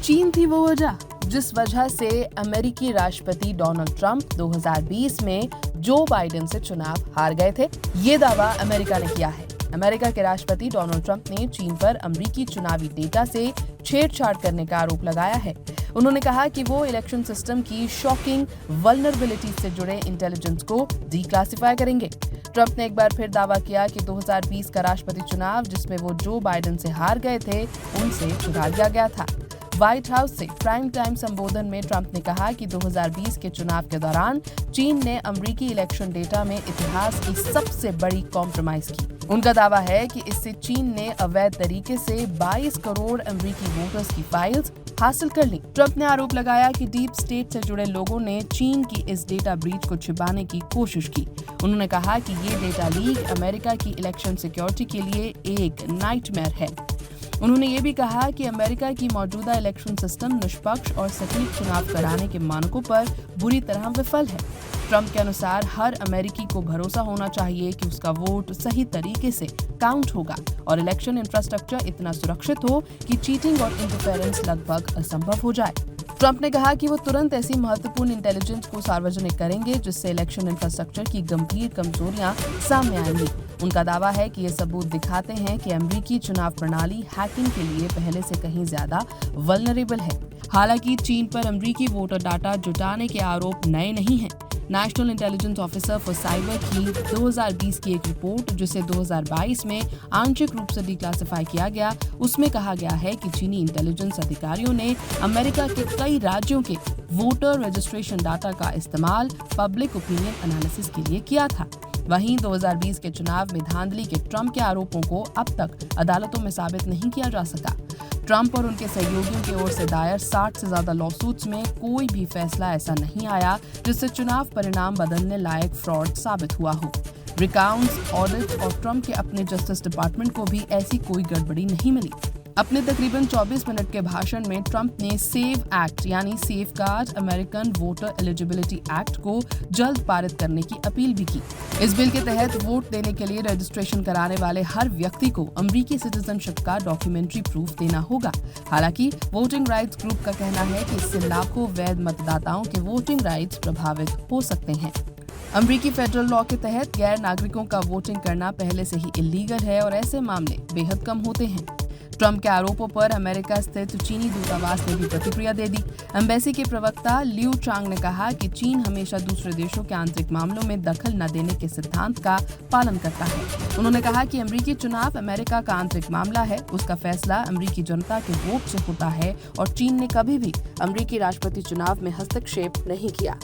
चीन थी वो वजह जिस वजह से अमेरिकी राष्ट्रपति डोनाल्ड ट्रंप 2020 में जो बाइडेन से चुनाव हार गए थे। ये दावा अमेरिका ने किया है। अमेरिका के राष्ट्रपति डोनाल्ड ट्रंप ने चीन पर अमेरिकी चुनावी डेटा से छेड़छाड़ करने का आरोप लगाया है। उन्होंने कहा कि वो इलेक्शन सिस्टम की शॉकिंग वल्नरेबिलिटी से जुड़े इंटेलिजेंस को डिक्लासिफाई करेंगे। ट्रंप ने एक बार फिर दावा किया कि 2020 का राष्ट्रपति चुनाव जिसमें वो जो बाइडेन से हार गए थे, उनसे चुरा लिया गया था। व्हाइट हाउस से प्राइम टाइम संबोधन में ट्रंप ने कहा कि 2020 के चुनाव के दौरान चीन ने अमेरिकी इलेक्शन डेटा में इतिहास की सबसे बड़ी कॉम्प्रोमाइज की। उनका दावा है कि इससे चीन ने अवैध तरीके से 22 करोड़ अमेरिकी वोटर्स की फाइल्स हासिल कर ली। ट्रंप ने आरोप लगाया कि डीप स्टेट से जुड़े लोगों ने चीन की इस डेटा ब्रीच को छिपाने की कोशिश की। उन्होंने कहा कि ये डेटा लीक अमेरिका की इलेक्शन सिक्योरिटी के लिए एक नाइटमेयर है। उन्होंने ये भी कहा कि अमेरिका की मौजूदा इलेक्शन सिस्टम निष्पक्ष और सटीक चुनाव कराने के मानकों पर बुरी तरह विफल है। ट्रंप के अनुसार हर अमेरिकी को भरोसा होना चाहिए कि उसका वोट सही तरीके से काउंट होगा और इलेक्शन इंफ्रास्ट्रक्चर इतना सुरक्षित हो कि चीटिंग और इंटरफेरेंस लगभग असंभव हो जाए। ट्रंप ने कहा कि वो तुरंत ऐसी महत्वपूर्ण इंटेलिजेंस को सार्वजनिक करेंगे जिससे इलेक्शन इंफ्रास्ट्रक्चर की गंभीर कमजोरियां सामने आएंगी। उनका दावा है कि ये सबूत दिखाते हैं कि अमेरिकी चुनाव प्रणाली हैकिंग के लिए पहले से कहीं ज्यादा वल्नरेबल है। हालांकि चीन पर अमेरिकी वोटर डाटा जुटाने के आरोप नए नहीं हैं। National intelligence officer for cyber की 2020 की एक रिपोर्ट जिसे 2022 में आंशिक रूप से डिक्लासिफाई किया गया, उसमें कहा गया है कि चीनी इंटेलिजेंस अधिकारियों ने अमेरिका के कई राज्यों के वोटर रजिस्ट्रेशन डाटा का इस्तेमाल पब्लिक ओपिनियन एनालिसिस के लिए किया था। वहीं 2020 के चुनाव में धांधली के ट्रंप के आरोपों को अब तक अदालतों में साबित नहीं किया जा सका। ट्रंप और उनके सहयोगियों की ओर से दायर 60 से ज्यादा लॉसूट्स में कोई भी फैसला ऐसा नहीं आया जिससे चुनाव परिणाम बदलने लायक फ्रॉड साबित हुआ हो। रिकाउंट्स, ऑडिट और ट्रंप के अपने जस्टिस डिपार्टमेंट को भी ऐसी कोई गड़बड़ी नहीं मिली। अपने तकरीबन 24 मिनट के भाषण में ट्रंप ने सेव एक्ट यानी safeguard American voter eligibility act को जल्द पारित करने की अपील भी की। इस बिल के तहत वोट देने के लिए रजिस्ट्रेशन कराने वाले हर व्यक्ति को अमेरिकी सिटीजनशिप का डॉक्यूमेंट्री प्रूफ देना होगा। हालांकि वोटिंग राइट्स ग्रुप का कहना है कि इससे लाखों वैध मतदाताओं के वोटिंग राइट्स प्रभावित हो सकते हैं। अमेरिकी फेडरल लॉ के तहत गैर नागरिकों का वोटिंग करना पहले से ही इलीगल है और ऐसे मामले बेहद कम होते हैं। ट्रंप के आरोपों पर अमेरिका स्थित चीनी दूतावास ने भी प्रतिक्रिया दे दी। एम्बेसी के प्रवक्ता लियू चांग ने कहा कि चीन हमेशा दूसरे देशों के आंतरिक मामलों में दखल न देने के सिद्धांत का पालन करता है। उन्होंने कहा कि अमेरिकी चुनाव अमेरिका का आंतरिक मामला है, उसका फैसला अमेरिकी जनता के वोट से होता है और चीन ने कभी भी अमेरिकी राष्ट्रपति चुनाव में हस्तक्षेप नहीं किया।